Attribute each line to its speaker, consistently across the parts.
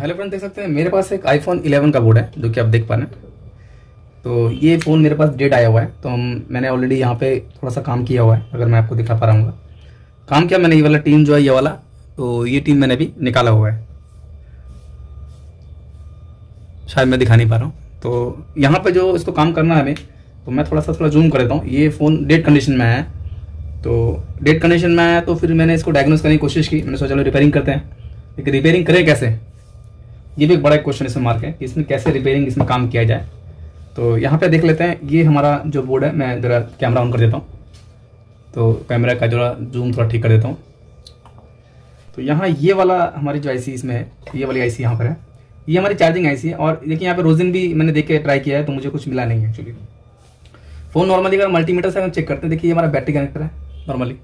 Speaker 1: Hello friend, देख सकते हैं मेरे पास एक आईफोन 11 का बोर्ड है जो कि आप देख पा रहे हैं। तो ये फ़ोन मेरे पास डेट आया हुआ है, तो मैंने ऑलरेडी यहाँ पे थोड़ा सा काम किया हुआ है। अगर मैं आपको दिखा पा रहा हूँ, काम किया मैंने, ये वाला टीम जो है ये वाला, तो ये टीम मैंने भी निकाला हुआ है, शायद मैं दिखा नहीं पा रहा हूँ। तो यहाँ पे जो इसको काम करना है हमें, तो मैं थोड़ा जूम कर देता हूँ। ये फ़ोन डेड कंडीशन में है, तो डेड कंडीशन में आया तो फिर मैंने इसको डायग्नोस करने की कोशिश की। मैंने सोचा चलो रिपेयरिंग करते हैं, लेकिन रिपेयरिंग करें कैसे, ये भी एक बड़ा क्वेश्चन इसमें मार्क है कि इसमें कैसे रिपेयरिंग इसमें काम किया जाए। तो यहाँ पे देख लेते हैं, ये हमारा जो बोर्ड है, मैं ज़रा कैमरा ऑन कर देता हूँ, तो कैमरा का जरा जूम थोड़ा ठीक कर देता हूँ। तो यहाँ ये वाला हमारी जो आईसी इसमें है, ये वाली आईसी यहाँ पर है, ये हमारी चार्जिंग आईसी है। और देखिए यहाँ पे रोजिन भी मैंने देख के ट्राई किया है, तो मुझे कुछ मिला नहीं है एक्चुअली। फ़ोन नॉर्मली अगर मल्टीमीटर से हम चेक करते हैं, देखिए ये हमारा बैटरी कनेक्टर है नॉर्मली,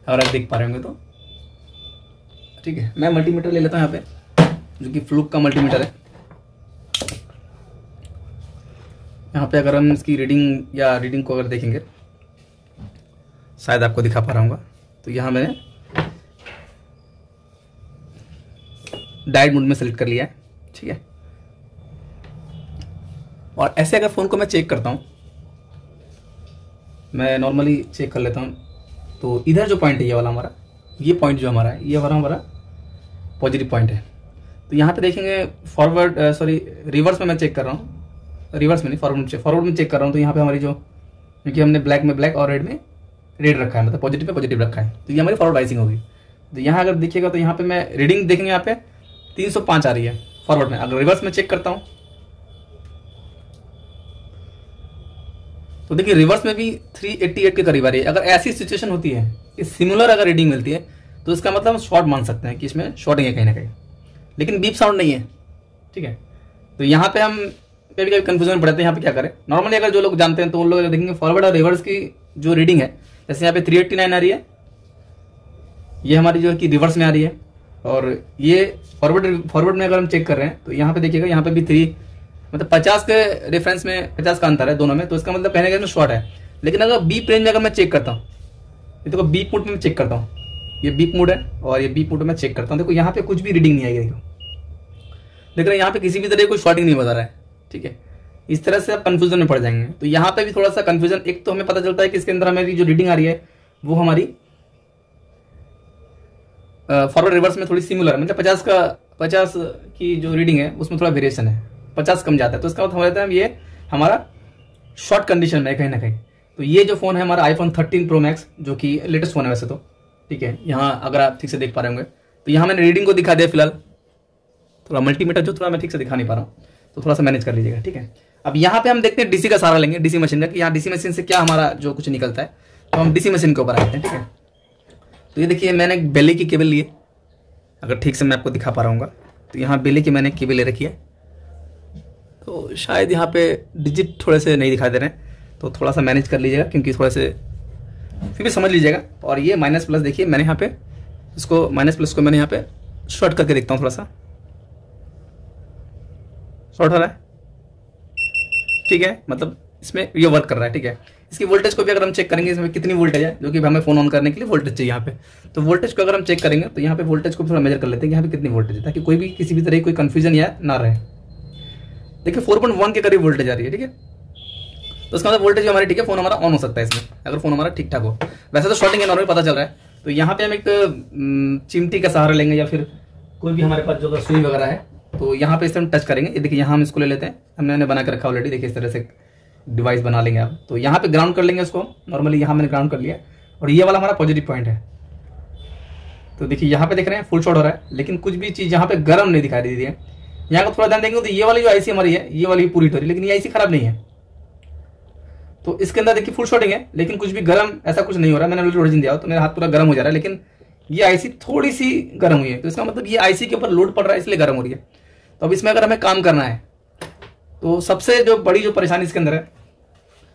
Speaker 1: अगर आप देख पा रहे होंगे तो ठीक है। मैं मल्टीमीटर ले लेता हूँ यहाँ पे, जो कि फ्लूक का मल्टीमीटर है। यहाँ पे अगर हम इसकी रीडिंग को अगर देखेंगे, शायद आपको दिखा पा रहा हूँ, तो यहाँ मैंने डायरेक्ट मोड में सेलेक्ट कर लिया है, ठीक है। और ऐसे अगर फ़ोन को मैं चेक करता हूँ, मैं नॉर्मली चेक कर लेता हूँ, तो इधर जो पॉइंट है ये वाला हमारा, ये पॉइंट जो हमारा है, ये हमारा पॉजिटिव पॉइंट है। तो यहाँ पे देखेंगे रिवर्स में मैं चेक कर रहा हूँ, रिवर्स में नहीं, फॉरवर्ड में चेक कर रहा हूँ। तो यहाँ पे हमारी जो, क्योंकि हमने ब्लैक में ब्लैक और रेड में रेड रखा है, मतलब पॉजिटिव में पॉजिटिव रखा है, तो ये हमारी फॉरवर्ड आइसिंग होगी। तो यहाँ अगर देखिएगा तो यहाँ पे मैं रीडिंग देखेंगे, यहाँ पे 305 आ रही है फॉरवर्ड में। अगर रिवर्स में चेक करता हूँ तो देखिए रिवर्स में भी 388 के करीब आ रही है। अगर ऐसी सिचुएशन होती है कि सिमिलर अगर रीडिंग मिलती है, तो इसका मतलब हम शॉर्ट मान सकते हैं कि इसमें शॉर्टिंग है कहीं ना कहीं, लेकिन बीप साउंड नहीं है, ठीक है। तो यहाँ पे हम कभी कभी कंफ्यूजन में पड़ते हैं। यहाँ पे क्या करें, नॉर्मली अगर जो लोग जानते हैं तो उन लोग देखेंगे फॉरवर्ड और रिवर्स की जो रीडिंग है, जैसे यहाँ पे 389 आ रही है, ये हमारी जो है कि रिवर्स में आ रही है। और ये फॉरवर्ड में अगर हम चेक कर रहे हैं, तो यहाँ पे देखिएगा, यहाँ पे भी मतलब 50 के रेफरेंस में 50 का अंतर है दोनों में, तो इसका मतलब कहने का शॉर्ट है। लेकिन अगर बीप रेंज अगर मैं चेक करता हूँ, ये देखो बीप मोड में चेक करता हूँ, ये बीप मोड है और ये बीप मोड में चेक करता हूँ, देखो यहाँ पे कुछ भी रीडिंग नहीं आएगी। देखो देख रहे हैं, यहाँ पे किसी भी तरह कोई शॉर्टिंग नहीं बता रहा है, ठीक है। इस तरह से आप कंफ्यूजन में पड़ जाएंगे। तो यहाँ पे भी थोड़ा सा कंफ्यूजन, एक तो हमें पता चलता है कि इसके अंदर हमारी जो रीडिंग आ रही है वो हमारी फॉरवर्ड रिवर्स में थोड़ी सिमिलर है, मतलब 50 की जो रीडिंग है उसमें थोड़ा वेरिएशन है, 50 कम जाता है। तो इसका मतलब होता है ये हमारा शॉर्ट कंडीशन में है कहीं ना कहीं। तो ये जो फोन है हमारा आईफोन 13 प्रो मैक्स, जो कि लेटेस्ट फोन है वैसे तो, ठीक है। यहाँ अगर आप ठीक से देख पा रहे होंगे, तो यहाँ मैंने रीडिंग को दिखा दिया फिलहाल, थोड़ा मल्टीमीटर जो थोड़ा मैं ठीक से दिखा नहीं पा रहा हूँ, तो थोड़ा सा मैनेज कर लीजिएगा, ठीक है। अब यहाँ पे हम देखते हैं डीसी का सहारा लेंगे, डीसी मशीन का, कि यहाँ डीसी मशीन से क्या हमारा जो कुछ निकलता है। तो हम डीसी मशीन के ऊपर आते हैं, ठीक है। तो ये देखिए मैंने एक बेली की केबल ली है, अगर ठीक से मैं आपको दिखा पा रहा हूँ, तो यहाँ बेली की मैंने केबल ले रखी है। तो शायद यहाँ पे डिजिट थोड़े से नहीं दिखा दे रहे हैं, तो थोड़ा सा मैनेज कर लीजिएगा, क्योंकि थोड़े से फिर भी समझ लीजिएगा। और ये माइनस प्लस देखिए, मैंने यहाँ पे इसको माइनस प्लस को मैंने यहाँ पे शॉर्ट करके देखता हूँ, थोड़ा सा शॉर्ट हो रहा है, ठीक है। मतलब इसमें ये वर्क कर रहा है, ठीक है। इसकी वोल्टेज को भी अगर हम चेक करेंगे, इसमें कितनी वोल्टेज है, जो कि हमें फोन ऑन करने के लिए वोल्टेज चाहिए यहाँ पे, तो वोल्टेज को अगर हम चेक करेंगे, तो यहाँ पे वोल्टेज को थोड़ा मेजर कर लेते हैं कि यहाँ पे कितनी वोल्टेज है, ताकि कोई भी किसी भी तरह कोई कंफ्यूजन या ना रहे। देखिए 4.1 के करीब वोल्टेज आ रही है, ठीक है। तो इसका मतलब वोल्टेज हमारी, ठीक है, फोन हमारा ऑन हो सकता है इसमें, अगर फोन हमारा ठीक ठाक हो। वैसे तो शॉर्टिंग है, नॉर्मली पता चल रहा है। तो यहाँ पे हम एक चिमटी का सहारा लेंगे, या फिर कोई भी हमारे पास जो सुई वगैरह है, तो यहाँ पे इस हम टच करेंगे। ये देखिए यहाँ हम इसको ले लेते हैं, हमने बना के रखा ऑलरेडी, देखिए इस तरह से डिवाइस बना लेंगे आप। तो यहाँ पे ग्राउंड कर लेंगे इसको, नॉर्मली यहाँ मैंने ग्राउंड कर लिया, और ये वाला हमारा पॉजिटिव पॉइंट है। तो देखिए यहाँ पे देख रहे हैं फुल शॉट हो रहा है, लेकिन कुछ भी चीज़ यहाँ पे गर्म नहीं दिखाई दे रही है। यहाँ को थोड़ा ध्यान देंगे तो ये वाली जो आईसी हमारी है, ये वाली पूरी हो रही है, लेकिन ये आईसी खराब नहीं है। तो इसके अंदर देखिए फुल शॉटिंग है, लेकिन कुछ भी गर्म ऐसा कुछ नहीं हो रहा है। मैंने ओरिजिन दिया तो मेरा हाथ पूरा गर्म हो जा रहा है, लेकिन ये आईसी थोड़ी सी गर्म हुई है। तो इसका मतलब ये आईसी के ऊपर लोड पड़ रहा है, इसलिए गर्म हो रही है। तो अब इसमें अगर हमें काम करना है, तो सबसे जो बड़ी जो परेशानी इसके अंदर है,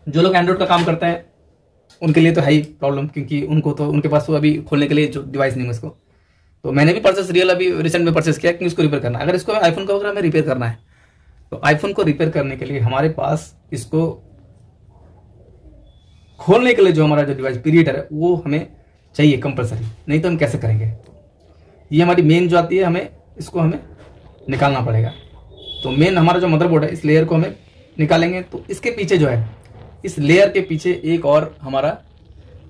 Speaker 1: जो लोग एंड्रॉइड का काम करते हैं उनके लिए तो है ही प्रॉब्लम, क्योंकि उनके पास तो अभी खोलने के लिए जो डिवाइस नहीं है इसको। तो मैंने भी अभी रिसेंट में परचेस किया कि इसको रिपेयर करना है। अगर इसको आईफोन को अगर हमें रिपेयर करना है, तो आईफोन को रिपेयर करने के लिए हमारे पास इसको खोलने के लिए जो हमारा जो डिवाइस पीरियड है वो हमें चाहिए कंपलसरी, नहीं तो हम कैसे करेंगे। ये हमारी मेन जो आती है, हमें इसको हमें निकालना पड़ेगा। तो मेन हमारा जो मदरबोर्ड है, इस लेयर को हमें निकालेंगे। तो इसके पीछे जो है, इस लेयर के पीछे एक और हमारा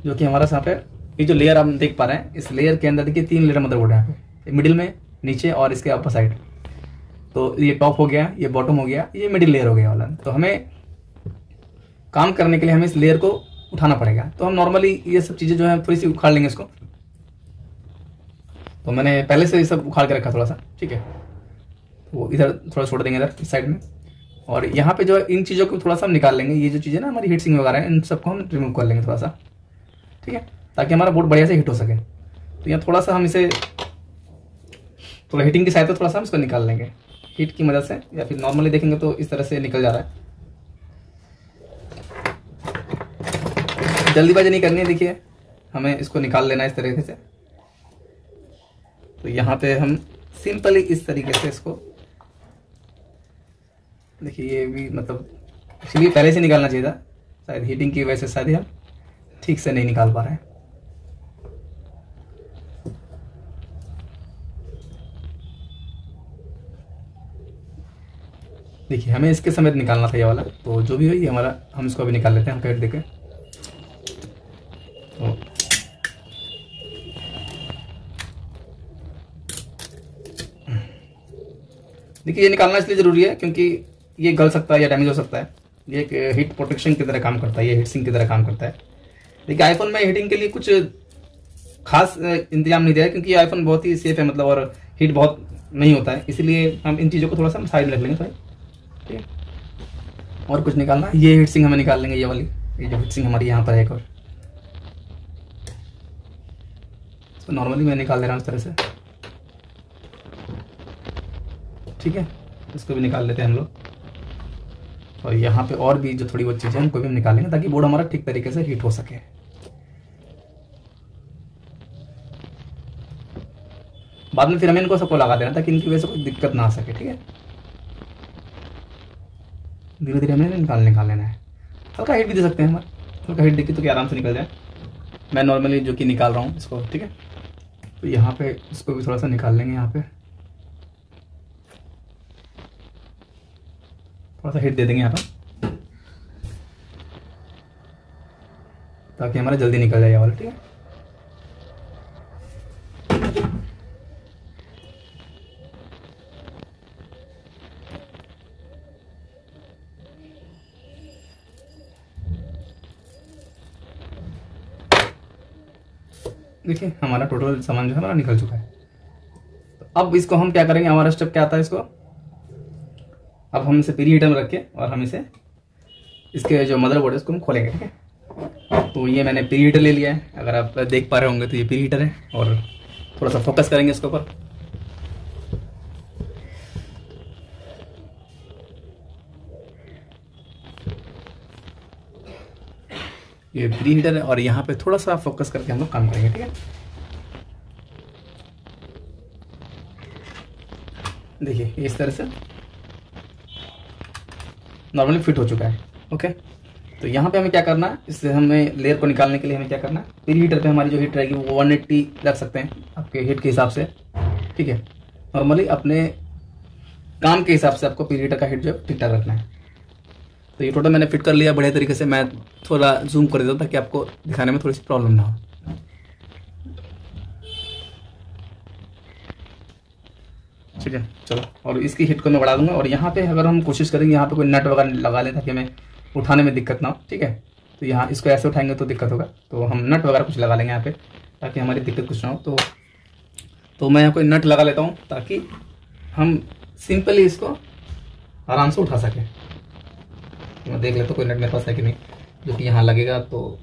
Speaker 1: जो कि हमारा यहाँ पे ये जो लेयर आप देख पा रहे हैं, इस लेयर के अंदर देखिए 3 लेयर मदरबोर्ड है यहाँ पे, मिडिल में, नीचे और इसके अपर साइड। तो ये टॉप हो गया, ये बॉटम हो गया, ये मिडिल लेयर हो गया वाला। तो हमें काम करने के लिए हमें इस लेयर को उठाना पड़ेगा। तो हम नॉर्मली ये सब चीज़ें जो है थोड़ी सी उखाड़ लेंगे इसको। तो मैंने पहले से ये सब उखाड़ के रखा थोड़ा सा, ठीक है। वो इधर थोड़ा छोड़ देंगे, इधर इस साइड में। और यहाँ पे जो है इन चीज़ों को थोड़ा सा हम निकाल लेंगे। ये जो चीज़ें ना हमारी हीट सिंक वगैरह है, इन सबको हम रिमूव कर लेंगे थोड़ा सा, ठीक है, ताकि हमारा बोर्ड बढ़िया से हीट हो सके। तो यहाँ थोड़ा सा हम इसे थोड़ा हीटिंग की सहायता थोड़ा सा हम इसको निकाल लेंगे हीट की मदद से, या फिर नॉर्मली देखेंगे तो इस तरह से निकल जा रहा है। जल्दीबाजी नहीं करनी है, देखिए हमें इसको निकाल लेना है इस तरीके से। तो यहाँ पे हम सिंपली इस तरीके से इसको, देखिए ये भी मतलब इसलिए पहले से निकालना चाहिए था, शायद हीटिंग की वजह से शायद हम ठीक से नहीं निकाल पा रहे हैं। देखिए हमें इसके समेत निकालना था ये वाला। तो जो भी हो ये हमारा, हम इसको अभी निकाल लेते हैं हम काट देके। तो देखिए ये निकालना इसलिए ज़रूरी है क्योंकि ये गल सकता है या डैमेज हो सकता है। ये एक हीट प्रोटेक्शन की तरह काम करता है, ये हीट सिंक की तरह काम करता है। देखिए आईफोन में हीटिंग के लिए कुछ खास इंतजाम नहीं दिया है, क्योंकि आईफोन बहुत ही सेफ है, मतलब, और हीट बहुत नहीं होता है। इसीलिए हम इन चीज़ों को थोड़ा सा साइड में रख लेंगे थोड़ी, ठीक है। और कुछ निकालना है, ये हीट सिंक हमें निकाल लेंगे, ये वाली, ये जो हीट सिंक हमारी यहाँ पर है एक और। तो नॉर्मली मैं निकाल दे रहा हूँ इस तरह से, ठीक है। इसको भी निकाल लेते हैं हम लोग। और यहाँ पे और भी जो थोड़ी बहुत चीज़ें उनको भी हम निकालेंगे ताकि बोर्ड हमारा ठीक तरीके से हीट हो सके। बाद में फिर हमें इनको सबको लगा देना ताकि इनकी वजह से कोई दिक्कत ना आ सके, ठीक है। धीरे धीरे हमें निकाल लेना है। हल्का हीट भी दे सकते हैं, हमारा हल्का हीट देखिए तो क्या आराम से निकल जाए। मैं नॉर्मली जो कि निकाल रहा हूँ इसको, ठीक है। तो यहाँ पे इसको भी थोड़ा सा निकाल लेंगे, यहाँ पे थोड़ा सा हीट दे देंगे यहाँ पर ताकि हमारा जल्दी निकल जाए वाला, ठीक है। देखिए हमारा टोटल सामान जो है हमारा निकल चुका है। तो अब इसको हम क्या करेंगे, हमारा स्टेप क्या आता है, इसको अब हम इसे प्री हीटर में रख के और हम इसे इसके जो मदरबोर्ड है इसको हम खोलेंगे, ठीक है। तो ये मैंने प्री हीटर ले लिया है, अगर आप देख पा रहे होंगे तो ये प्री हीटर है। और थोड़ा सा फोकस करेंगे इसके ऊपर। ये प्री हीटर है और यहाँ पे थोड़ा सा फोकस करके हम लोग काम करेंगे, ठीक है। देखिए इस तरह से नॉर्मली फिट हो चुका है, ओके। तो यहाँ पे हमें क्या करना है, इससे हमें लेयर को निकालने के लिए हमें क्या करना है, प्री हीटर पे हमारी जो हीट रहेगी वो 180 रख सकते हैं आपके हीट के हिसाब से, ठीक है। नॉर्मली अपने काम के हिसाब से आपको प्री हीटर का हीट जो है ठीक ठाक रखना है। तो ये टोटल मैंने फिट कर लिया बढ़िया तरीके से। मैं थोड़ा जूम कर देता हूँ ताकि आपको दिखाने में थोड़ी सी प्रॉब्लम ना हो। ठीक है, चलो। और इसकी हीट को मैं बढ़ा दूंगा। और यहाँ पे अगर हम कोशिश करेंगे यहाँ पे कोई नट वगैरह लगा लें ताकि हमें उठाने में दिक्कत ना हो, ठीक है। तो यहाँ इसको ऐसे उठाएंगे तो दिक्कत होगा, तो हम नट वगैरह कुछ लगा लेंगे यहाँ पे ताकि हमारी दिक्कत कुछ ना हो। तो मैं यहाँ कोई नट लगा लेता हूँ ताकि हम सिंपली इसको आराम से उठा सकें। मैं देख लेता हूँ कोई नट मेरे पास है कि नहीं जो कि यहाँ लगेगा। तो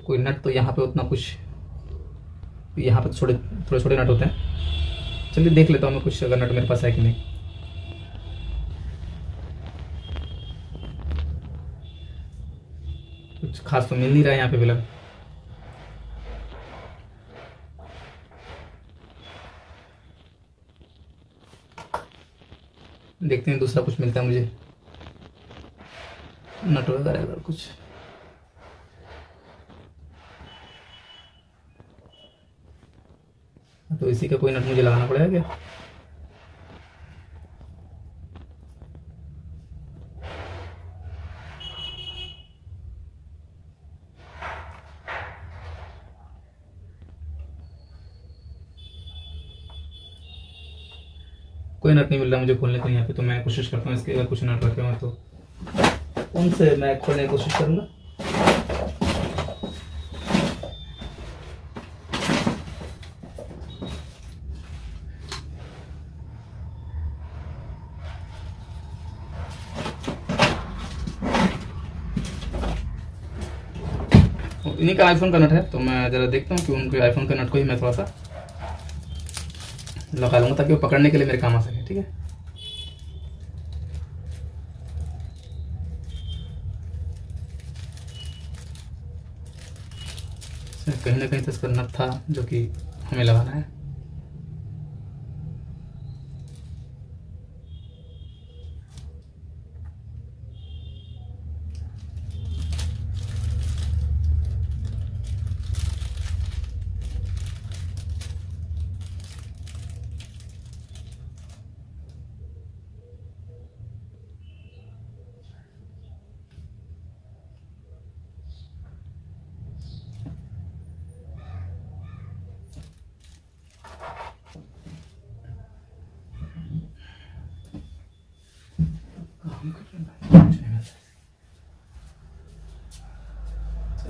Speaker 1: कोई नट तो यहाँ पे उतना कुछ, यहाँ पे थोड़े छोटे नट होते हैं। चलिए देख लेता हूँ मैं कुछ अगर नट मेरे पास है कि नहीं। कुछ खास तो मिल नहीं रहा है यहाँ पे फिलहाल। देखते हैं दूसरा कुछ मिलता है मुझे नट वगैरह अगर कुछ। तो इसी का कोई नट मुझे लगाना पड़ेगा क्या? कोई नट नहीं मिल रहा मुझे खोलने को यहाँ पे, तो मैं कोशिश करता हूँ इसके अगर कुछ नट रखे हो तो उनसे मैं खोलने की कोशिश करूँगा। इन्हीं का आईफोन का नट है, तो मैं ज़रा देखता हूँ कि उनके आईफोन का नट को ही मैं थोड़ा सा लगा लूँगा ताकि वो पकड़ने के लिए मेरे काम आ सके। ठीक है, कहीं ना कहीं तो इसका नट था जो कि हमें लगाना है।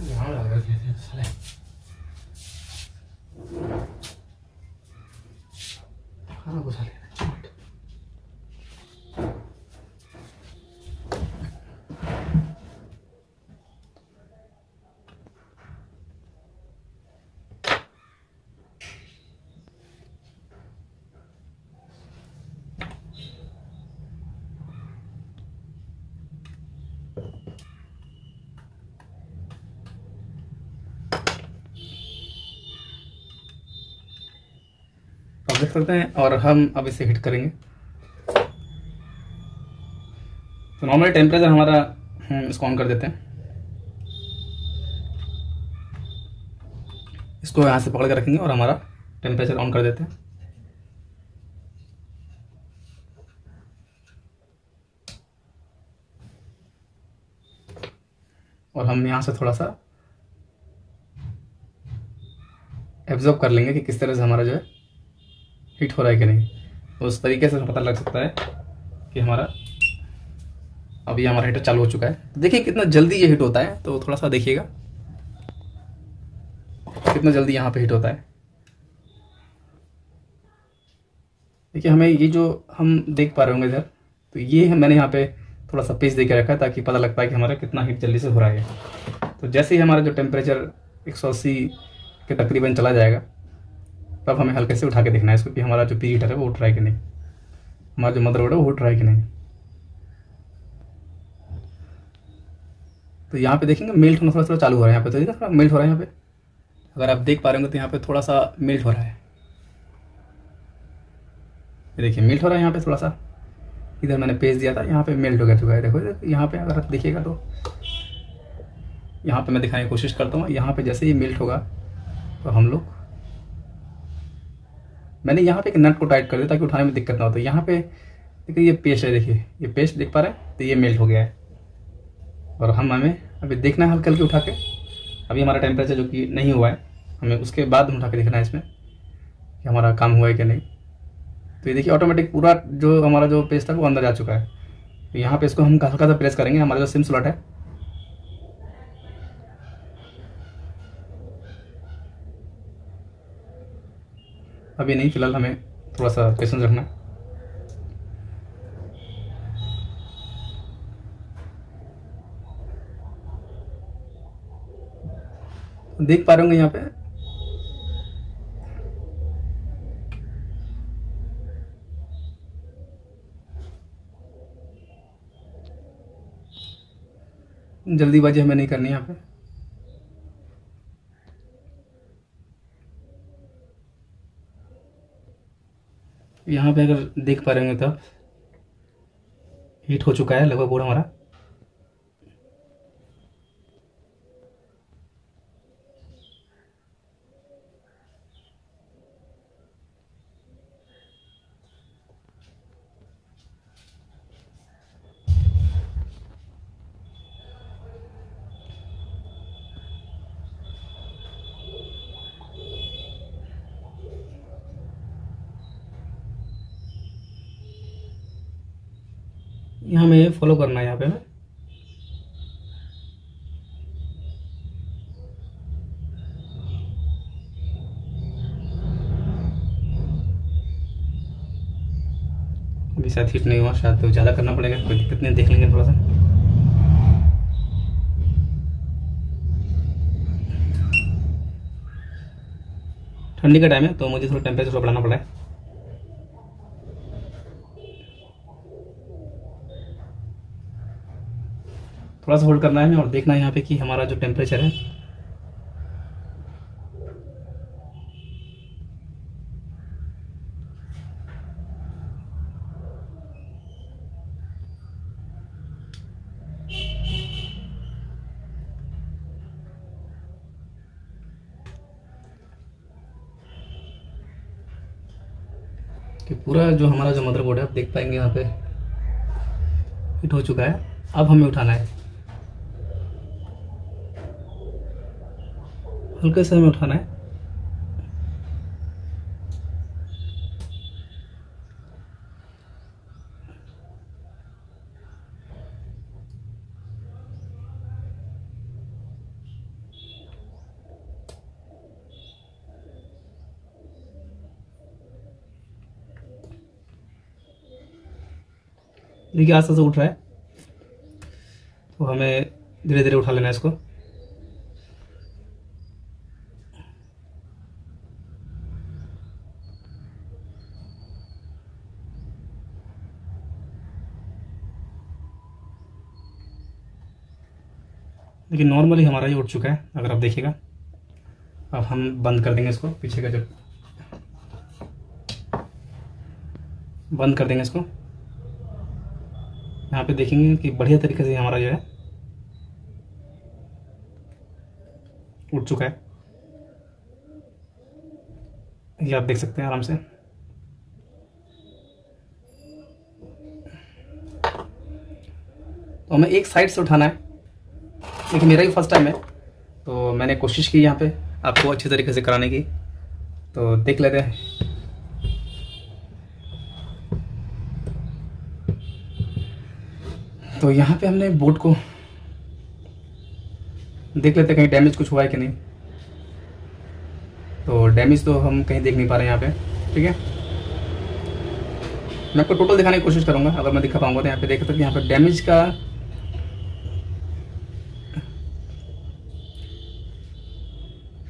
Speaker 1: यहाँ लगा रखे थे साले। खाना घुसा लेना। अब देख सकते हैं, और हम अब इसे हिट करेंगे। तो नॉर्मली टेम्परेचर हमारा इसको ऑन कर देते हैं। इसको यहाँ से पकड़ के रखेंगे और हमारा टेम्परेचर ऑन कर देते हैं। और हम यहाँ से थोड़ा सा एब्जॉर्ब कर लेंगे कि किस तरह से हमारा जो है हिट हो रहा है कि नहीं। तो उस तरीके से पता लग सकता है कि हमारा अभी हमारा हीटर चालू हो चुका है। देखिए कितना जल्दी ये हिट होता है, तो थोड़ा सा देखिएगा कितना जल्दी यहाँ पे हिट होता है। देखिए हमें ये जो हम देख पा रहे होंगे इधर, तो ये मैंने यहाँ पे थोड़ा सा पेज दे के रखा है ताकि पता लग पाए कि हमारा कितना हीट जल्दी से हो रहा है। तो जैसे ही हमारा जो टेम्परेचर 180 के तकरीबन चला जाएगा, तब हमें हल्के से उठा के देखना है इसको कि हमारा जो प्री हीटर है वो उठ रहा है कि नहीं, हमारा जो मदरबोर्ड है वो उठ रहा है कि नहीं। तो यहाँ पे देखेंगे मेल्ट होना थोड़ा थोड़ा चालू हो रहा है। यहाँ पे तो देखिए थोड़ा मेल्ट हो रहा है यहाँ पे, अगर आप देख पा रहे होंगे तो यहाँ पे थोड़ा सा मेल्ट हो रहा है। ये देखिए मेल्ट हो रहा है यहाँ पे थोड़ा सा, इधर मैंने पेज दिया था यहाँ पे मेल्ट हो गया चुका है। देखो यहाँ पे अगर आप देखिएगा तो यहाँ पे मैं दिखाने की कोशिश करता हूँ। यहाँ पे जैसे ही मेल्ट होगा तो हम लोग, मैंने यहाँ पे एक नट को टाइट कर दिया ताकि उठाने में दिक्कत ना हो। तो यहाँ पे देखिए ये पेस्ट है, देखिए ये पेस्ट देख पा रहे हैं, तो ये मेल्ट हो गया है। और हमें अभी देखना है हल्के हल्के उठा के, अभी हमारा टेम्परेचर जो कि नहीं हुआ है, हमें उसके बाद उठा के देखना है इसमें कि हमारा काम हुआ है कि नहीं। तो ये देखिए ऑटोमेटिक पूरा जो हमारा जो पेस्ट है वो अंदर जा चुका है। तो यहाँ पे इसको हम हल्का सा प्रेस करेंगे, हमारा जो सिम स्लॉट है। अभी नहीं, फिलहाल हमें थोड़ा सा पेशेंस रखना है। देख पा रहे होंगे यहाँ पे जल्दीबाजी हमें नहीं करनी है। यहाँ पे अगर देख पा रहे होंगे तो हीट हो चुका है लगभग पूरा हमारा। यहाँ हमें फॉलो करना है। यहाँ पे हमें अभी शायद हिट नहीं हुआ, शायद तो ज़्यादा करना पड़ेगा, कोई दिक्कत नहीं, देख लेंगे थोड़ा सा। ठंडी का टाइम है तो मुझे थोड़ा टेम्परेचर थोड़ा बढ़ाना पड़ा है। थोड़ा सा होल्ड करना है और देखना है यहाँ पे कि हमारा जो टेम्परेचर है कि पूरा जो हमारा जो मदरबोर्ड है आप देख पाएंगे यहाँ पे हिट हो चुका है। अब हमें उठाना है, हल्के से हमें उठाना है। देखिए आस्ते से उठ रहा है, तो हमें धीरे धीरे उठा लेना है इसको। देखिए नॉर्मली हमारा ये उठ चुका है, अगर आप देखिएगा। अब हम बंद कर देंगे इसको, पीछे का जो बंद कर देंगे इसको। यहाँ पे देखेंगे कि बढ़िया तरीके से हमारा जो है उठ चुका है, ये आप देख सकते हैं आराम से। तो हमें एक साइड से उठाना है। देखिए मेरा ही फर्स्ट टाइम है तो मैंने कोशिश की यहाँ पे आपको अच्छी तरीके से कराने की, तो देख लेते हैं। तो यहाँ पे हमने बोर्ड को देख लेते हैं कहीं डैमेज कुछ हुआ है कि नहीं। तो डैमेज तो हम कहीं देख नहीं पा रहे हैं यहाँ पे, ठीक है। मैं आपको टोटल दिखाने की कोशिश करूँगा, अगर मैं दिखा पाऊँगा। तो यहाँ पे देख सकते हैं, यहाँ पे डैमेज का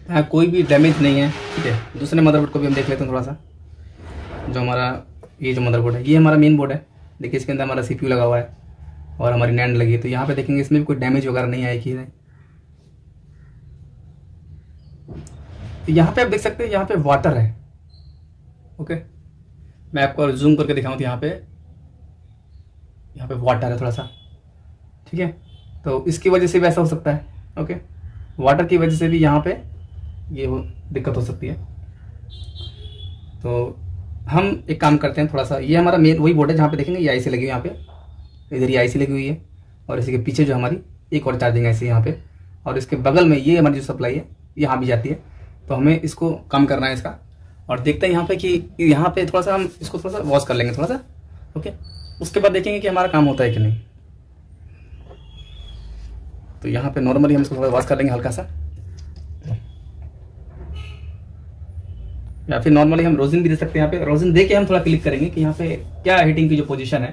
Speaker 1: यहाँ कोई भी डैमेज नहीं है, ठीक है। दूसरे मदरबोर्ड को भी हम देख लेते हैं थोड़ा सा। जो हमारा ये जो मदरबोर्ड है, ये हमारा मेन बोर्ड है। देखिए इसके अंदर हमारा CPU लगा हुआ है और हमारी नैंड लगी है। तो यहाँ पे देखेंगे इसमें भी कोई डैमेज वगैरह नहीं आया कि नहीं। तो यहाँ पे आप देख सकते हैं, यहाँ पे वाटर है, ओके। मैं आपको जूम करके दिखाऊं तो यहाँ पे वाटर है थोड़ा सा, ठीक है। तो इसकी वजह से भी ऐसा हो सकता है, ओके। वाटर की वजह से भी यहाँ पे ये दिक्कत हो सकती है। तो हम एक काम करते हैं थोड़ा सा, ये हमारा मेन वही बोर्ड है जहाँ पे देखेंगे ये IC लगी हुई है। यहाँ पे इधर ये IC लगी हुई है और इसी के पीछे जो हमारी एक और चार्जिंग IC यहाँ पे, और इसके बगल में ये हमारी जो सप्लाई है यहाँ भी जाती है। तो हमें इसको कम करना है इसका, और देखते हैं यहाँ पे कि यहाँ पे थोड़ा सा हम इसको थोड़ा सा वॉश कर लेंगे थोड़ा सा, ओके। उसके बाद देखेंगे कि हमारा काम होता है कि नहीं। तो यहाँ पे नॉर्मली हम इसको थोड़ा वॉश कर लेंगे हल्का सा, या फिर नॉर्मली हम रोजिन भी दे सकते हैं। यहाँ पे रोजिन दे के हम थोड़ा क्लिक करेंगे कि यहाँ पे क्या हीटिंग की जो पोजीशन है,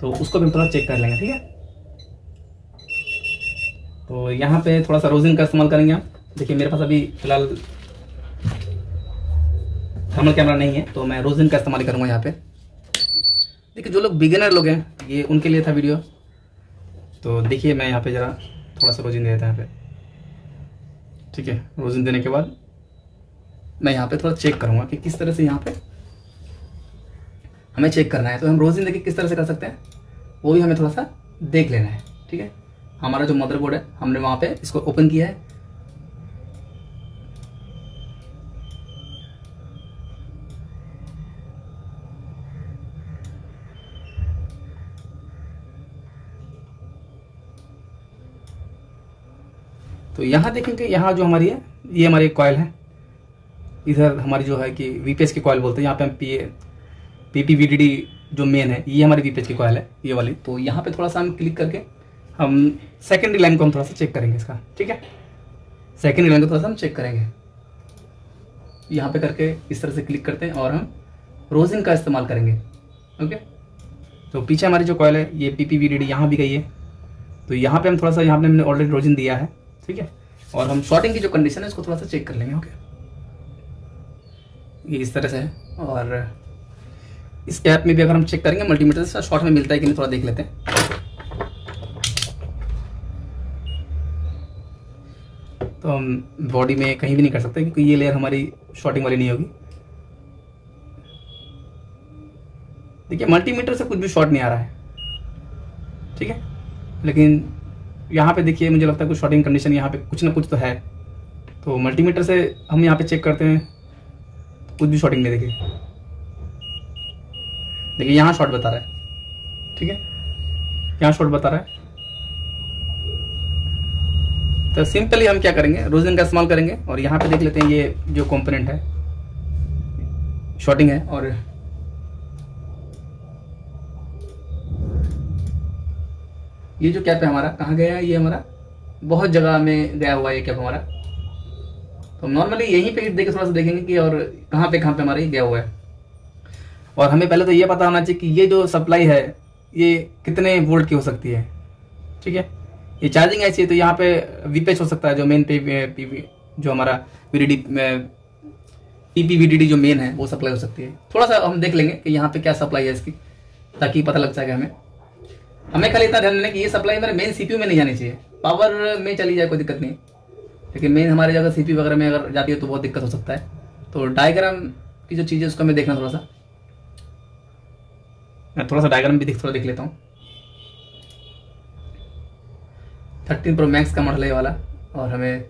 Speaker 1: तो उसको भी हम थोड़ा चेक कर लेंगे, ठीक है। तो यहाँ पे थोड़ा सा रोजिन का इस्तेमाल करेंगे हम। देखिए मेरे पास अभी फिलहाल थर्मल कैमरा नहीं है, तो मैं रोजिन का इस्तेमाल करूँगा यहाँ पे। देखिए जो लोग बिगिनर लोग हैं, ये उनके लिए था वीडियो। तो देखिए मैं यहाँ पे ज़रा थोड़ा सा रोजिन दे देता है यहाँ पे, ठीक है। रोजिन देने के बाद मैं यहाँ पे थोड़ा चेक करूँगा कि किस तरह से यहाँ पे हमें चेक करना है। तो हम रोजिन देखिए किस तरह से कर सकते हैं, वो भी हमें थोड़ा सा देख लेना है, ठीक है। हमारा जो मदरबोर्ड है हमने वहाँ पे इसको ओपन किया है। तो यहाँ देखेंगे, यहाँ जो हमारी है ये हमारी कॉइल है। इधर हमारी जो है कि VPS की कॉइल बोलते हैं, यहाँ पे हम PPVDD जो मेन है, ये हमारी वीपेज की कॉइल है ये वाली। तो यहाँ पे थोड़ा सा हम क्लिक करके हम सेकेंडरी लाइन को हम थोड़ा सा चेक करेंगे इसका, ठीक है। सेकेंडरी लाइन को थोड़ा सा हम चेक करेंगे, यहाँ पे करके इस तरह से क्लिक करते हैं और हम रोजिंग का इस्तेमाल करेंगे, ओके। तो पीछे हमारी जो कॉइल है ये PPVDD यहाँ भी गई है, तो यहाँ पे हम थोड़ा सा, यहाँ पे हमने ऑलरेडी रोजिंग दिया है, ठीक है। और हम शॉर्टिंग की जो कंडीशन है इसको थोड़ा सा चेक कर लेंगे, ओके। ये इस तरह से है, और इस ऐप में भी अगर हम चेक करेंगे मल्टीमीटर से शॉर्ट में मिलता है कि नहीं थोड़ा देख लेते हैं। तो हम बॉडी में कहीं भी नहीं कर सकते क्योंकि ये लेयर हमारी शॉर्टिंग वाली नहीं होगी। देखिए मल्टीमीटर से कुछ भी शॉर्ट नहीं आ रहा है, ठीक है। लेकिन यहाँ पे देखिए मुझे लगता है कुछ शॉर्टिंग कंडीशन यहाँ पे कुछ ना कुछ तो है। तो मल्टीमीटर से हम यहाँ पे चेक करते हैं तो कुछ भी शॉर्टिंग नहीं, देखिए यहाँ शॉर्ट बता रहा है, ठीक है, यहाँ शॉर्ट बता रहा है। तो सिंपली हम क्या करेंगे, रोजिंग का इस्तेमाल करेंगे और यहाँ पे देख लेते हैं ये जो कंपोनेंट है शॉर्टिंग है, और ये जो कैप है हमारा कहाँ गया है, ये हमारा बहुत जगह में गया हुआ है ये कैप हमारा। तो नॉर्मली यहीं पे देख के थोड़ा सा देखेंगे कि और कहाँ पे हमारा ये गया हुआ है। और हमें पहले तो ये पता होना चाहिए कि ये जो सप्लाई है ये कितने वोल्ट की हो सकती है, ठीक है। ये चार्जिंग ऐसी है तो यहाँ पे वीपेच हो सकता है, जो मेन पे जो हमारा PPVDD जो मेन है वो सप्लाई हो सकती है। थोड़ा सा हम देख लेंगे कि यहाँ पे क्या सप्लाई है इसकी, ताकि पता लग जाएगा हमें खाली इतना ध्यान देना कि ये सप्लाई मेरे मेन CPU में नहीं जानी चाहिए, पावर में चली जाए कोई दिक्कत नहीं, लेकिन मेन हमारी जगह CPU वगैरह में अगर जाती है तो बहुत दिक्कत हो सकता है। तो डायग्राम की जो चीज़ है उसको हमें देखना थोड़ा सा, मैं थोड़ा सा डायग्राम भी थोड़ा देख लेता हूँ। 13 Pro Max का मॉडल है ये वाला, और हमें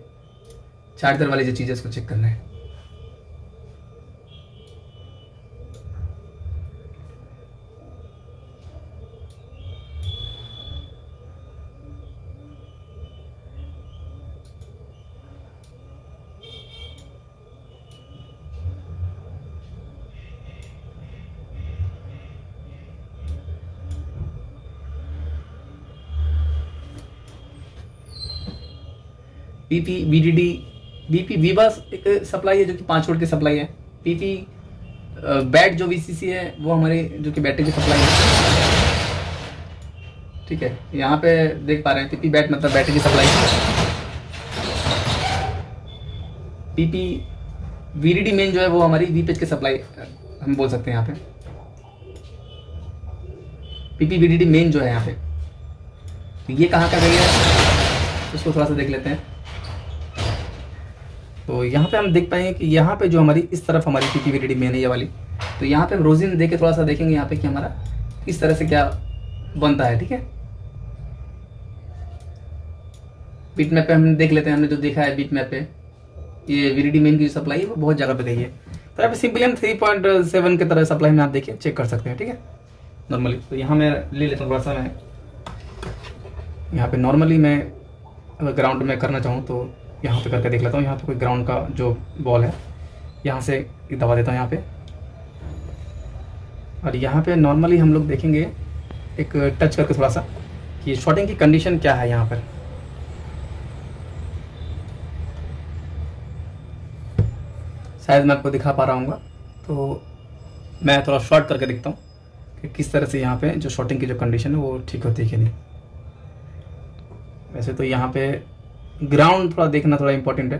Speaker 1: चार्जर वाली जो चीज़ है उसको चेक करना है। BP Vbus एक सप्लाई है जो कि 5 वोल्ट की सप्लाई है। PP बैट जो VCC है वो हमारी जो कि बैटरी की सप्लाई है, ठीक है। यहाँ पे देख पा रहे हैं PP बैट मतलब बैटरी की सप्लाई। PP VDD मेन जो है वो हमारी वीपेज की सप्लाई हम बोल सकते हैं यहाँ पे। PP VDD मेन जो है यहाँ पे, तो ये कहाँ का गई है उसको थोड़ा सा देख लेते हैं। तो यहाँ पे हम देख पाएंगे कि यहाँ पे जो हमारी इस तरफ हमारी PPVDD मेन है ये वाली, तो यहाँ पे हम रोजिन देके थोड़ा सा देखेंगे यहाँ पे कि हमारा इस तरह से क्या बनता है, ठीक है। बीट मैप पे हम देख लेते हैं, हमने जो देखा है बीट मैप पे ये VDD मेन की जो सप्लाई है वो बहुत जगह पे गई है। तो यहाँ पे सिंपली हम 3.7 की तरह सप्लाई में आप देखिए चेक कर सकते हैं, ठीक है, नॉर्मली। तो यहाँ मैं ले लेता हूँ थोड़ा सा, मैं यहाँ पे नॉर्मली मैं अगर ग्राउंड में करना चाहूँ तो यहाँ पे करके देख लेता हूँ। यहाँ पे कोई ग्राउंड का जो बॉल है यहाँ से दबा देता हूँ यहाँ पे, और यहाँ पे नॉर्मली हम लोग देखेंगे एक टच करके थोड़ा सा कि शॉर्टिंग की कंडीशन क्या है यहाँ पर। शायद मैं आपको दिखा पा रहा हूँ, तो मैं थोड़ा शॉर्ट करके देखता हूँ कि किस तरह से यहाँ पे जो शॉर्टिंग की जो कंडीशन है वो ठीक होती है कि नहीं। वैसे तो यहाँ पे ग्राउंड थोड़ा देखना थोड़ा इंपॉर्टेंट है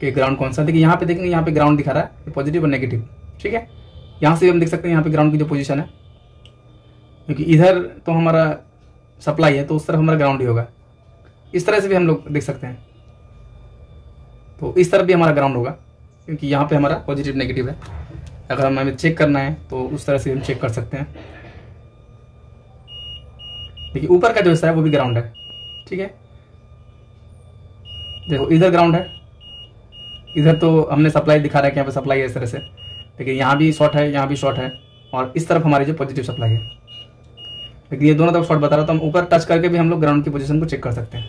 Speaker 1: कि ग्राउंड कौन सा। देखिए यहाँ पे देखेंगे, यहाँ पे ग्राउंड दिखा रहा है पॉजिटिव और नेगेटिव, ठीक है। यहाँ से भी हम देख सकते हैं यहाँ पे ग्राउंड की जो पोजीशन है, क्योंकि इधर तो हमारा सप्लाई है तो उस तरफ हमारा ग्राउंड ही होगा। इस तरह से भी हम लोग देख सकते हैं, तो इस तरफ भी हमारा ग्राउंड होगा क्योंकि यहाँ पे हमारा पॉजिटिव नेगेटिव है। अगर हमें चेक करना है तो उस तरह से हम चेक कर सकते हैं। देखिए ऊपर का जो हिस्सा है वो भी ग्राउंड है, ठीक है। देखो इधर ग्राउंड है, इधर तो हमने सप्लाई दिखा रहा है कि यहाँ पे सप्लाई है इस तरह से, लेकिन यहाँ भी शॉर्ट है, यहाँ भी शॉर्ट है, और इस तरफ हमारी जो पॉजिटिव सप्लाई है, लेकिन ये दोनों तरफ शॉर्ट बता रहा, तो हम ऊपर टच करके भी हम लोग ग्राउंड की पोजीशन को चेक कर सकते हैं।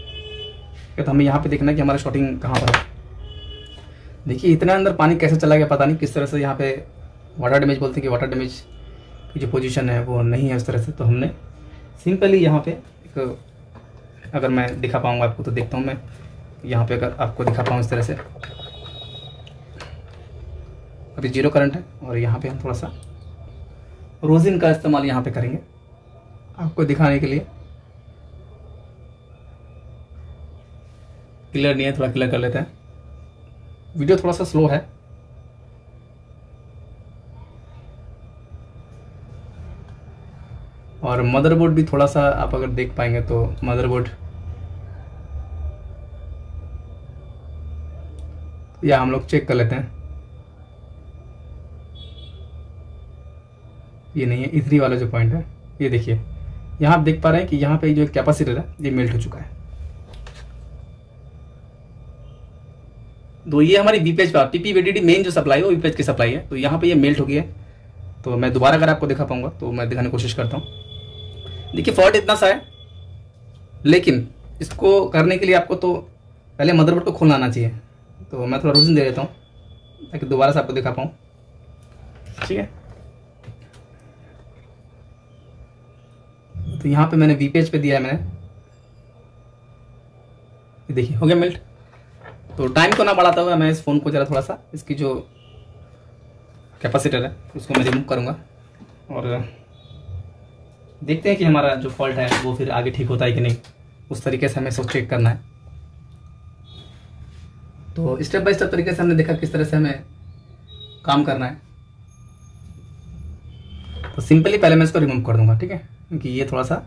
Speaker 1: तो हमें यहाँ पे देखना है कि हमारा शॉर्टिंग कहाँ पर है। देखिए इतना अंदर पानी कैसे चला गया पता नहीं, किस तरह से यहाँ पे वाटर डैमेज बोलते हैं कि वाटर डैमेज की जो पोजीशन है वो नहीं है उस तरह से, तो हमने सिंपली यहाँ पे एक, अगर मैं दिखा पाऊँगा आपको तो देखता हूँ मैं यहाँ पे, अगर आपको दिखा पाऊँ इस तरह से, अभी 0 करंट है और यहाँ पे हम थोड़ा सा रोजिन का इस्तेमाल यहाँ पे करेंगे आपको दिखाने के लिए। क्लियर नहीं है, थोड़ा क्लियर कर लेते हैं, वीडियो थोड़ा सा स्लो है। और मदरबोर्ड भी थोड़ा सा आप अगर देख पाएंगे तो मदरबोर्ड या हम लोग चेक कर लेते हैं। ये नहीं है, E3 वाला जो पॉइंट है, ये देखिए यहाँ आप देख पा रहे हैं कि यहाँ पे जो कैपेसिटर है ये मेल्ट हो चुका है। तो ये हमारी वीपेज का पीपीवीडीडी मेन जो सप्लाई है वो वीपेज की सप्लाई है, तो यहाँ पे ये मेल्ट हो गया है। तो मैं दोबारा अगर आपको दिखा पाऊंगा तो मैं दिखाने की कोशिश करता हूँ। देखिए फॉल्ट इतना सा है, लेकिन इसको करने के लिए आपको तो पहले मदरबोर्ड को खोलना आना चाहिए। तो मैं थोड़ा रोजन दे देता हूँ ताकि दोबारा से आपको दिखा पाऊँ, ठीक है। तो यहाँ पे मैंने वीपेज पे दिया है मैंने, ये देखिए हो गया मेल्ट। तो टाइम को ना बढ़ाता हुआ मैं इस फ़ोन को ज़रा थोड़ा सा इसकी जो कैपेसिटर है उसको मैं रिमूव करूँगा और देखते हैं कि हमारा जो फॉल्ट है वो फिर आगे ठीक होता है कि नहीं। उस तरीके से हमें सब चेक करना है। तो स्टेप बाय स्टेप तरीके से हमने देखा किस तरह से हमें काम करना है। तो सिंपली पहले मैं इसको रिमूव कर दूंगा, ठीक है, क्योंकि ये थोड़ा सा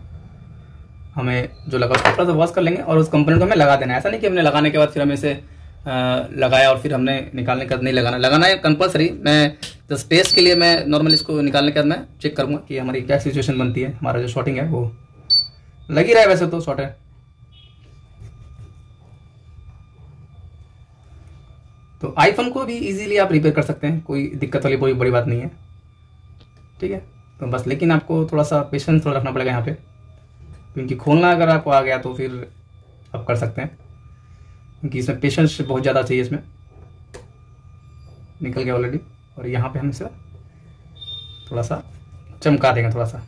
Speaker 1: हमें जो लगा उसको थोड़ा सा वॉश कर लेंगे और उस कंपोनेंट को हमें लगा देना है। ऐसा नहीं कि हमने लगाने के बाद फिर हमें इसे लगाया और फिर हमने निकालने के बाद नहीं लगाना है कंपल्सरी। मैं जस्ट टेस्ट के लिए मैं नॉर्मली इसको निकालने के बाद मैं चेक करूँगा कि हमारी क्या सिचुएशन बनती है। हमारा जो शॉर्टिंग है वो लग ही रहा है, वैसे तो शॉर्ट है। तो आईफोन को भी इजीली आप रिपेयर कर सकते हैं, कोई दिक्कत वाली कोई बड़ी बात नहीं है, ठीक है। तो बस लेकिन आपको थोड़ा सा पेशेंस थोड़ा रखना पड़ेगा यहाँ पे, क्योंकि खोलना अगर आपको आ गया तो फिर आप कर सकते हैं, क्योंकि इसमें पेशेंस बहुत ज़्यादा चाहिए। इसमें निकल गया ऑलरेडी और यहाँ पे हम इसे थोड़ा सा चमका देंगे थोड़ा सा।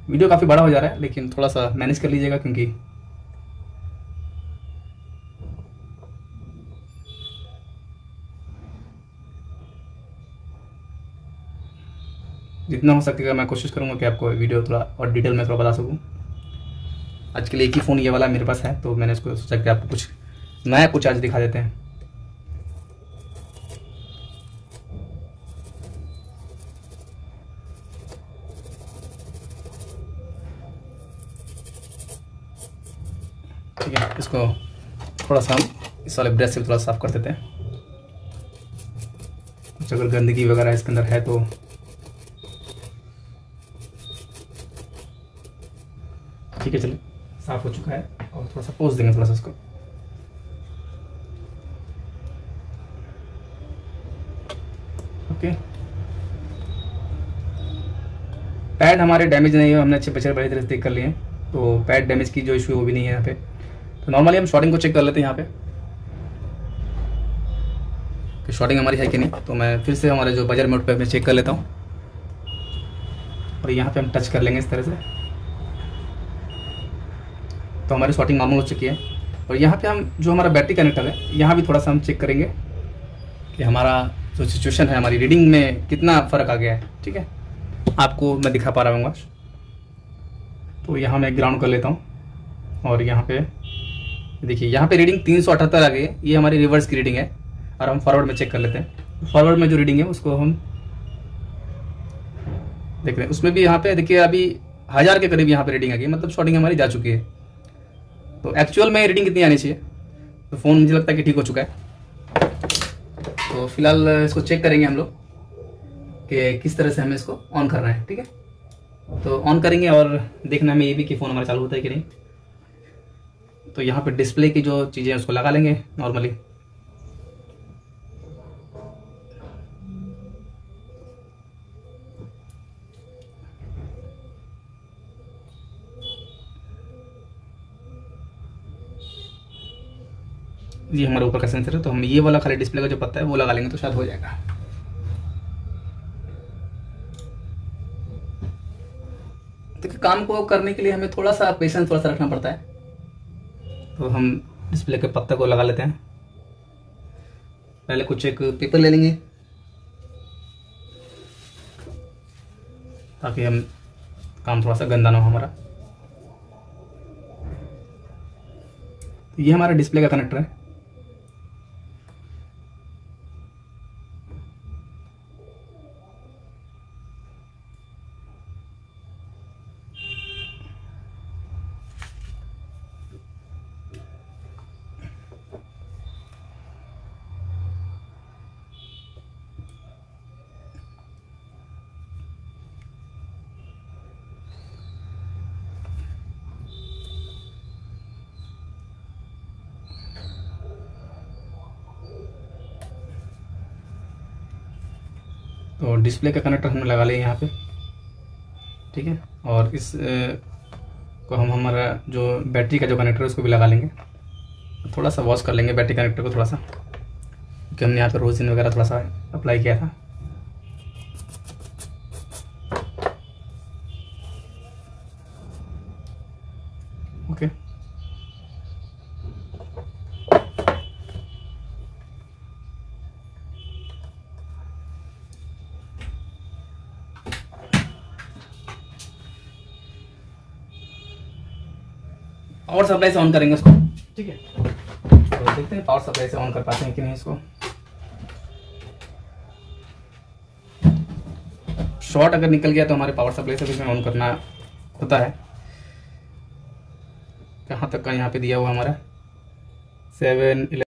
Speaker 1: वीडियो काफ़ी बड़ा हो जा रहा है लेकिन थोड़ा सा मैनेज कर लीजिएगा, क्योंकि जितना हो सकेगा मैं कोशिश करूँगा कि आपको वीडियो थोड़ा और डिटेल में थोड़ा बता सकूँ। आज के लिए एक ही फ़ोन ये वाला मेरे पास है, तो मैंने इसको सोचा कि आपको कुछ नया कुछ आज दिखा देते हैं। ठीक है, इसको थोड़ा सा हम इस वाले ब्रश से थोड़ा साफ कर देते हैं। कुछ अगर गंदगी वगैरह इसके अंदर है तो ठीक है, चलिए साफ हो चुका है और थोड़ा सा पोंछ देंगे थोड़ा सा इसको। ओके, पैड हमारे डैमेज नहीं है, हमने अच्छे पिक्चर बड़ी तरह से चेक कर लिए हैं, तो पैड डैमेज की जो इशू है वो भी नहीं है यहाँ पे। तो नॉर्मली हम शॉर्टिंग को चेक कर लेते हैं यहाँ पे कि शॉर्टिंग हमारी है कि नहीं। तो मैं फिर से हमारे जो बजर मोड पे मैं चेक कर लेता हूँ और यहाँ पे हम टच कर लेंगे इस तरह से, तो हमारी शॉर्टिंग नॉर्मल हो चुकी है। और यहाँ पे हम जो हमारा बैटरी कनेक्टर है यहाँ भी थोड़ा सा हम चेक करेंगे कि हमारा जो सिचुएशन है, हमारी रीडिंग में कितना फ़र्क आ गया है, ठीक है। आपको मैं दिखा पा रहा हूँ। तो यहाँ मैं ग्राउंड कर लेता हूँ और यहाँ पे देखिए यहाँ पे रीडिंग 378 आ गई है, ये हमारी रिवर्स की रीडिंग है। और हम फॉरवर्ड में चेक कर लेते हैं। फॉरवर्ड में जो रीडिंग है उसको हम देख रहे हैं, उसमें भी यहाँ पे देखिए अभी 1000 के करीब यहाँ पे रीडिंग आ गई, मतलब शॉर्टिंग हमारी जा चुकी है। तो एक्चुअल में रीडिंग कितनी आनी चाहिए, तो फ़ोन मुझे लगता है कि ठीक हो चुका है। तो फिलहाल इसको चेक करेंगे हम लोग कि किस तरह से हमें इसको ऑन करना है, ठीक है। तो ऑन करेंगे और देखना हमें ये भी कि फ़ोन हमारा चालू होता है कि नहीं। तो यहाँ पे डिस्प्ले की जो चीज़ें हैं उसको लगा लेंगे नॉर्मली। ये हमारे ऊपर का सेंसर है, तो हम ये वाला खाली डिस्प्ले का जो पत्ता है वो लगा लेंगे तो शायद हो जाएगा। देखिए काम को करने के लिए हमें थोड़ा सा पेशेंस थोड़ा सा रखना पड़ता है। तो हम डिस्प्ले के पत्ते को लगा लेते हैं। पहले कुछ एक पेपर ले लेंगे ताकि हम काम थोड़ा सा गंदा ना हो हमारा। तो ये हमारा डिस्प्ले का कनेक्टर है। तो डिस्प्ले का कनेक्टर हमने लगा लिया यहाँ पे, ठीक है। और इस को हम हमारा जो बैटरी का जो कनेक्टर है उसको भी लगा लेंगे। थोड़ा सा वॉश कर लेंगे बैटरी कनेक्टर को थोड़ा सा, क्योंकि हमने यहाँ पे रोजिन वगैरह थोड़ा सा अप्लाई किया था। ओके, पावर सप्लाई से ऑन करेंगे इसको, ठीक है। तो देखते हैं पावर सप्लाई से ऑन कर पाते हैं कि नहीं इसको। शॉर्ट अगर निकल गया तो हमारे पावर सप्लाई से भी ऑन करना होता है। कहाँ तक का यहाँ पे दिया हुआ हमारा 711